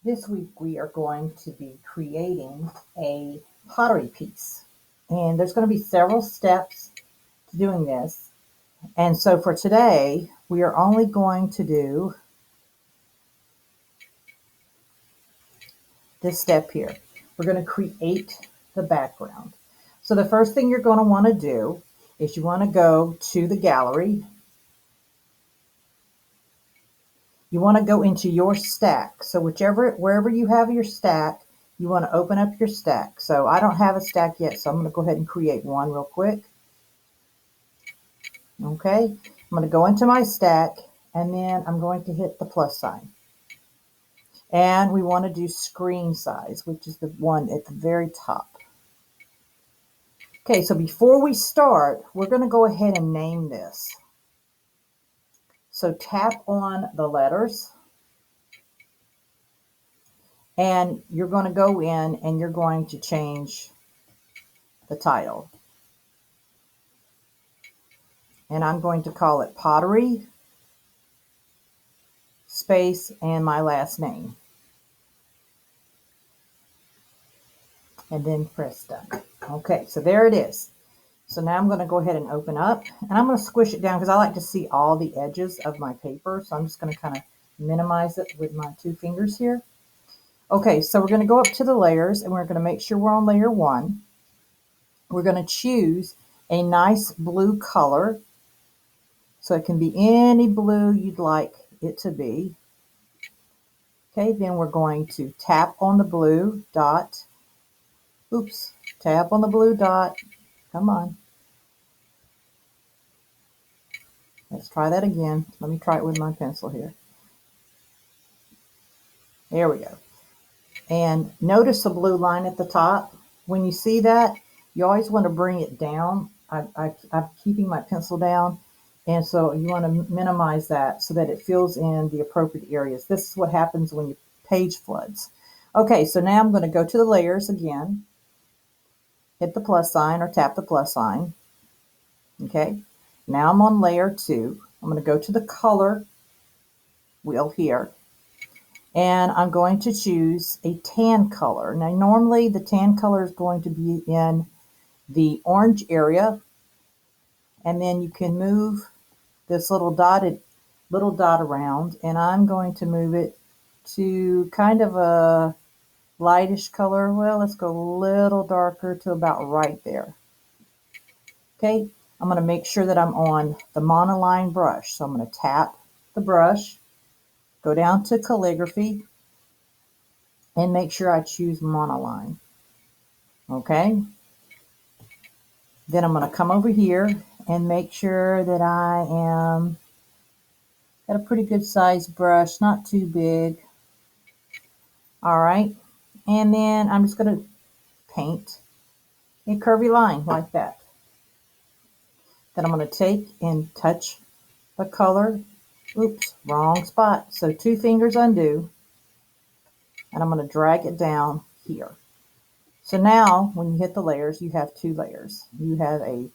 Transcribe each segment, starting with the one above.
This week we are going to be creating a pottery piece. And there's going to be several steps to doing this. And so for today, we are only going to do this step here. We're going to create the background. So the first thing you're going to want to do is you want to go to the gallery. You want to go into your stack. So wherever you have your stack, you want to open up your stack. So I don't have a stack yet, so I'm going to go ahead and create one real quick. Okay, I'm going to go into my stack and then I'm going to hit the plus sign. And we want to do screen size, which is the one at the very top. Okay, so before we start, we're going to go ahead and name this. So tap on the letters and you're going to go in and you're going to change the title. And I'm going to call it Pottery, space, and my last name. And then press done. Okay, so there it is. So now I'm going to go ahead and open up, and I'm going to squish it down because I like to see all the edges of my paper. So I'm just going to kind of minimize it with my two fingers here. Okay, so we're going to go up to the layers, and we're going to make sure we're on layer 1. We're going to choose a nice blue color. So it can be any blue you'd like it to be. Okay, then we're going to tap on the blue dot. Oops, tap on the blue dot. Come on. Let's try that again. Let me try it with my pencil here. There we go. And notice the blue line at the top. When you see that, you always want to bring it down. I'm keeping my pencil down. And so you want to minimize that so that it fills in the appropriate areas. This is what happens when your page floods. Okay, so now I'm going to go to the layers again. Hit the plus sign or tap the plus sign. Okay, now I'm on layer 2. I'm going to go to the color wheel here. And I'm going to choose a tan color. Now normally the tan color is going to be in the orange area. And then you can move this little dot around, and I'm going to move it to kind of a lightish color. Well, let's go a little darker to about right there. Okay, I'm going to make sure that I'm on the monoline brush. So I'm going to tap the brush, go down to calligraphy, and make sure I choose monoline. Okay, then I'm going to come over here and make sure that I am got a pretty good size brush, not too big. All right, and then I'm just going to paint a curvy line like that. Then I'm going to take and touch the color. Oops, wrong spot. So 2 fingers undo, and I'm going to drag it down here. So now when you hit the layers, you have 2 layers. You have a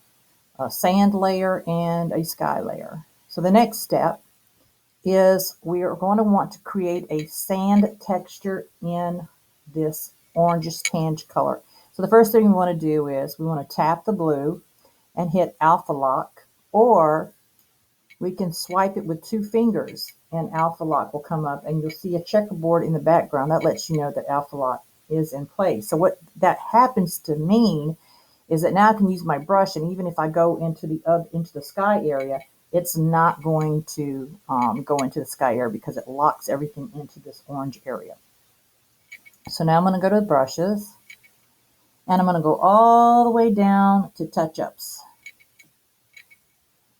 sand layer and a sky layer. So the next step is we are going to want to create a sand texture in this orangish tange color. So the first thing we want to do is we want to tap the blue and hit alpha lock, or we can swipe it with 2 fingers and alpha lock will come up and you'll see a checkerboard in the background that lets you know that alpha lock is in place. So what that happens to mean is that now I can use my brush, and even if I go into the sky area, it's not going to go into the sky area because it locks everything into this orange area. So now I'm going to go to the brushes, and I'm going to go all the way down to touch-ups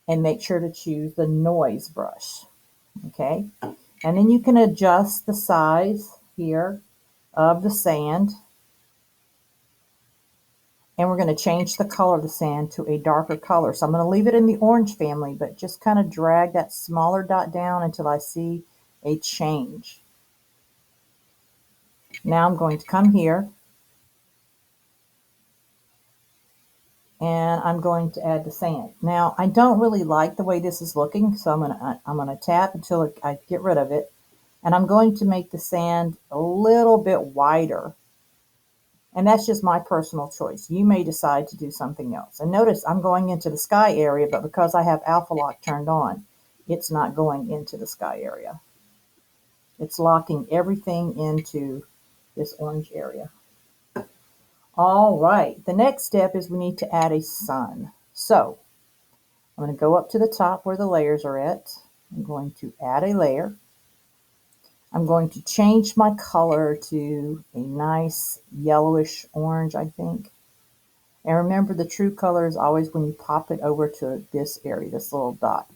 and make sure to choose the noise brush. Okay, and then you can adjust the size here of the sand. And we're going to change the color of the sand to a darker color. So I'm going to leave it in the orange family, but just kind of drag that smaller dot down until I see a change. Now I'm going to come here and I'm going to add the sand. Now I don't really like the way this is looking, so I'm going to tap until I get rid of it. And I'm going to make the sand a little bit wider. And that's just my personal choice. You may decide to do something else. And notice I'm going into the sky area, but because I have alpha lock turned on, it's not going into the sky area. It's locking everything into this orange area. All right, the next step is we need to add a sun. So I'm going to go up to the top where the layers are at. I'm going to add a layer. I'm going to change my color to a nice yellowish orange, I think. And remember, the true color is always when you pop it over to this area, this little dot.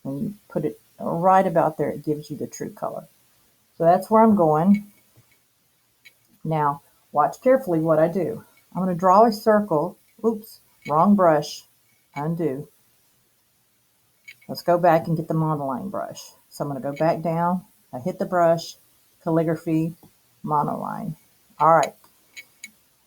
When you put it right about there, it gives you the true color. So that's where I'm going. Now, watch carefully what I do. I'm going to draw a circle. Oops, wrong brush. Undo. Let's go back and get the monoline brush. So I'm going to go back down. I hit the brush, calligraphy, monoline. All right.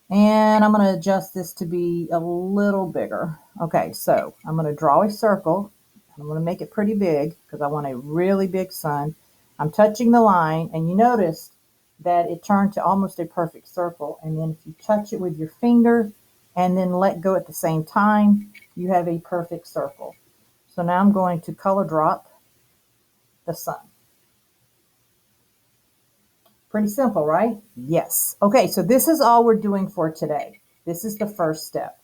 And I'm going to adjust this to be a little bigger. Okay, so I'm going to draw a circle. I'm going to make it pretty big because I want a really big sun. I'm touching the line, and you notice that it turned to almost a perfect circle. And then if you touch it with your finger and then let go at the same time, you have a perfect circle. So now I'm going to color drop the sun. Pretty simple, right? Yes. Okay, so this is all we're doing for today. This is the first step.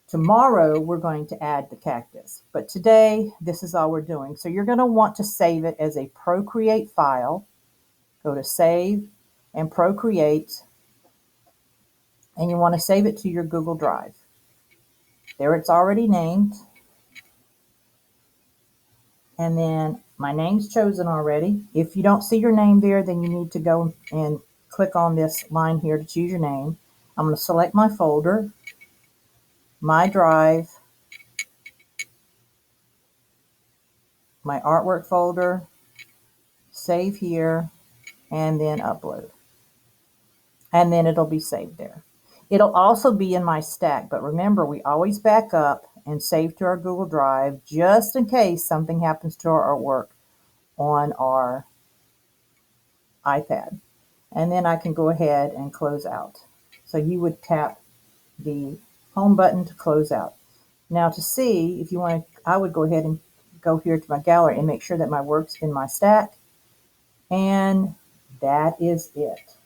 Tomorrow, we're going to add the cactus. But today, this is all we're doing. So you're going to want to save it as a Procreate file. Go to Save and Procreate. And you want to save it to your Google Drive. There it's already named. And then my name's chosen already. If you don't see your name there, then you need to go and click on this line here to choose your name. I'm going to select my folder, my drive, my artwork folder, save here, and then upload. And then it'll be saved there. It'll also be in my stack, but remember, we always back up and save to our Google Drive just in case something happens to our artwork on our iPad. And then I can go ahead and close out. So you would tap the home button to close out. Now to see, if you want to, I would go ahead and go here to my gallery and make sure that my work's in my stack. And that is it.